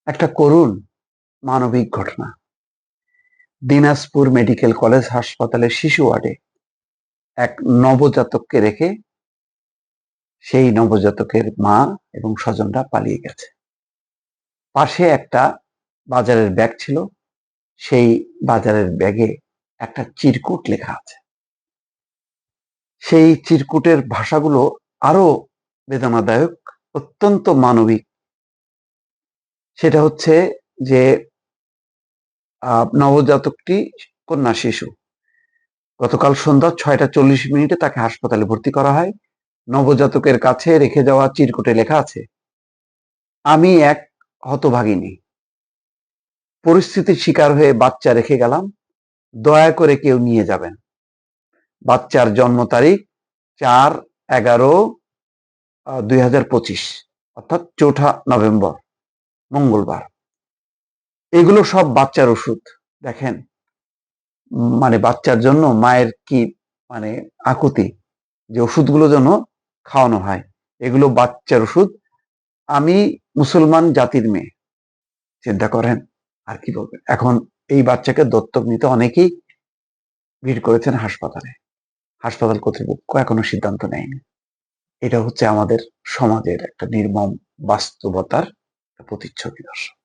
একটা করুণ মানবিক ঘটনা। দিনাজপুর মেডিকেল কলেজ হাসপাতালের শিশু ওয়ার্ডে এক নবজাতককে রেখে সেই নবজাতকের মা এবং স্বজনরা পালিয়ে গেছে। পাশে একটা বাজারের ব্যাগ ছিল, সেই বাজারের ব্যাগে একটা চিরকুট লেখা আছে। সেই চিরকুটের ভাষাগুলো আরো বেদনাদায়ক, অত্যন্ত মানবিক। সেটা হচ্ছে যে নবজাতকটি কন্যা শিশু। গতকাল সন্ধ্যা 6টা 40 মিনিটে তাকে হাসপাতালে ভর্তি করা হয়। নবজাতকের কাছে রেখে যাওয়া চিরকুটে লেখা আছে, আমি এক হতভাগিনী, পরিস্থিতির শিকার হয়ে বাচ্চা রেখে গেলাম, দয়া করে কেউ নিয়ে যাবেন। বাচ্চার জন্ম তারিখ 4/11/2025, অর্থাৎ 4 নভেম্বর, মঙ্গলবার। এগুলো সব বাচ্চার ওষুধ। দেখেন, মানে বাচ্চার জন্য মায়ের কি মানে আকুতি, যে ওষুধগুলো যেন খাওয়ানো হয়। এগুলো বাচ্চার ওষুধ। আমি মুসলমান জাতির মেয়ে, চিন্তা করেন। আর কি বলবেন। এখন এই বাচ্চাকে দত্তক নিতে অনেকেই ভিড় করেছেন হাসপাতালে। হাসপাতাল কর্তৃপক্ষ এখনো সিদ্ধান্ত নেয়নি। এটা হচ্ছে আমাদের সমাজের একটা নির্মম বাস্তবতার প্রতিচ্ছবি, দর্শক।